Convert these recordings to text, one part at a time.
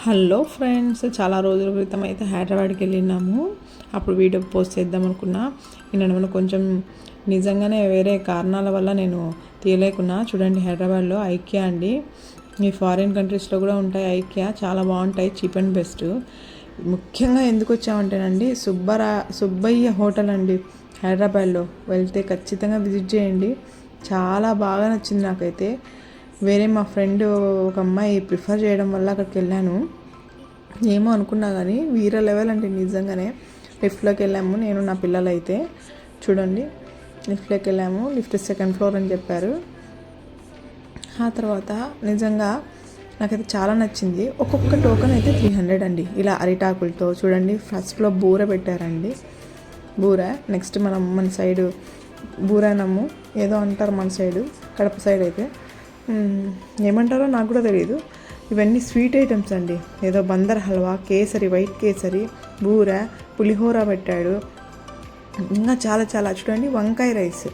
Hello friends, చాలా రోజుల క్రితం అయితే హైదరాబాద్కి వెళ్ళినాము. అప్పుడు వీడియో పోస్ట్ చేద్దాం అనుకున్నా. నేను కొంచెం నిజంగానే వేరే కారణాల వల్ల నేను తీయలేకున్నా. చూడండి, హైదరాబాద్లో ఐకియా అండి. ఈ ఫారిన్ కంట్రీస్లో కూడా ఉంటాయి ఐకియా, చాలా బాగుంటాయి, చీప్ అండ్ బెస్ట్. ముఖ్యంగా ఎందుకు వచ్చామంటేనండి, సుబ్బయ్య హోటల్ అండి హైదరాబాద్లో. వెళ్తే ఖచ్చితంగా విజిట్ చేయండి, చాలా బాగా నచ్చింది నాకైతే. వేరే మా ఫ్రెండ్ ఒక అమ్మాయి ప్రిఫర్ చేయడం వల్ల అక్కడికి వెళ్ళాను. ఏమో అనుకున్నా కానీ వీర లెవెల్ అంటే నిజంగానే. లిఫ్ట్లోకి వెళ్ళాము, నేను నా పిల్లలు అయితే. చూడండి, లిఫ్ట్లోకి వెళ్ళాము, లిఫ్ట్ 2nd ఫ్లోర్ అని చెప్పారు. ఆ తర్వాత నిజంగా నాకైతే చాలా నచ్చింది. ఒక్కొక్క టోకెన్ అయితే 300 అండి, ఇలా అరిటాకులతో. చూడండి, ఫస్ట్లో బూర పెట్టారండి, బూర. నెక్స్ట్ మన సైడు బూరానము ఏదో అంటారు, మన సైడు కడప సైడ్ అయితే ఏమంటారో నాకు కూడా తెలియదు. ఇవన్నీ స్వీట్ ఐటమ్స్ అండి. ఏదో బందర్ హల్వా, కేసరి, వైట్ కేసరి, బూర, పులిహోర పెట్టాడు. ఇంకా చాలా చాలా. చూడండి, వంకాయ రైస్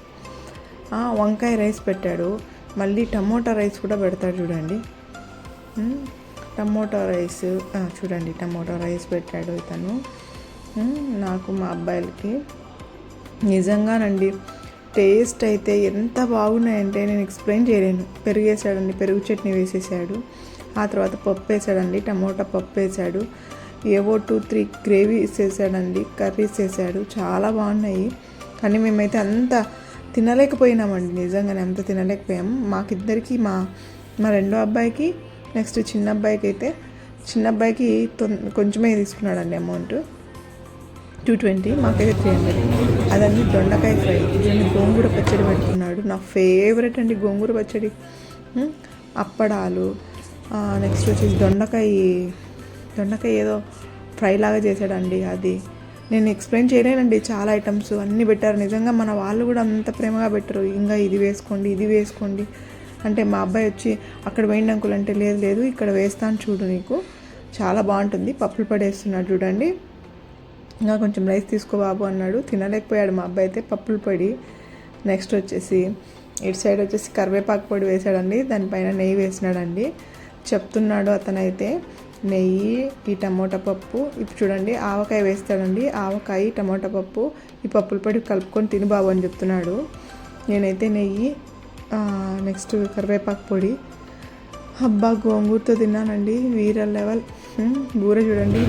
పెట్టాడు. మళ్ళీ టమోటా రైస్ కూడా పెడతాడు. చూడండి, టమోటా రైస్. చూడండి, టమోటా రైస్ పెట్టాడు ఇతను నాకు, మా అబ్బాయిలకి. నిజంగానండి, టేస్ట్ అయితే ఎంత బాగున్నాయంటే నేను ఎక్స్ప్లెయిన్ చేయలేను. పెరుగు వేసాడండి, పెరుగు చట్నీ వేసేసాడు. ఆ తర్వాత పప్పు వేసాడండి, టమోటా పప్పు వేసాడు. ఏవో 2-3 గ్రేవీస్ వేసాడండి, కర్రీస్ వేసాడు, చాలా బాగున్నాయి. కానీ మేమైతే అంత తినలేకపోయినామండి, నిజంగానే అంత తినలేకపోయాము. మాకిద్దరికి, మా రెండో అబ్బాయికి, నెక్స్ట్ చిన్న అబ్బాయికి కొంచెమే తీసుకున్నాడండి అమౌంట్, 220. మాకైతే 300. అదన్నీ దొండకాయ ఫ్రై. ఇవన్నీ గోంగూర పచ్చడి పెడుతున్నాడు, నా ఫేవరెట్ అండి గోంగూర పచ్చడి. అప్పడాలు. నెక్స్ట్ వచ్చేసి దొండకాయ ఏదో ఫ్రై లాగా చేశాడండి. అది నేను ఎక్స్ప్లెయిన్ చేయలేనండి, చాలా ఐటమ్స్ అన్నీ పెట్టారు. నిజంగా మన వాళ్ళు కూడా అంత ప్రేమగా పెట్టరు. ఇంకా ఇది వేసుకోండి అంటే మా అబ్బాయి వచ్చి అక్కడ వేయండి అంకుల్ అంటే, లేదు ఇక్కడ వేస్తాను చూడు, నీకు చాలా బాగుంటుంది. పప్పులు పడేస్తున్నాడు చూడండి. ఇంకా కొంచెం రైస్ తీసుకో బాబు అన్నాడు, తినలేకపోయాడు మా అబ్బాయి అయితే, పప్పుల పొడి. నెక్స్ట్ వచ్చేసి ఇటు సైడ్ వచ్చేసి కరివేపాకు పొడి వేసాడండి, దానిపైన నెయ్యి వేసినాడండి. చెప్తున్నాడు అతనైతే, నెయ్యి, ఈ టమోటా పప్పు. ఇప్పుడు చూడండి, ఆవకాయ వేస్తాడండి, ఆవకాయ, టమోటా పప్పు, ఈ పప్పుల పొడి కలుపుకొని తిను బాబు అని చెప్తున్నాడు. నేనైతే నెయ్యి, నెక్స్ట్ కరివేపాకు పొడి. అబ్బా, గోంగూరతో తిన్నానండి, వీర లెవెల్. బూర చూడండి.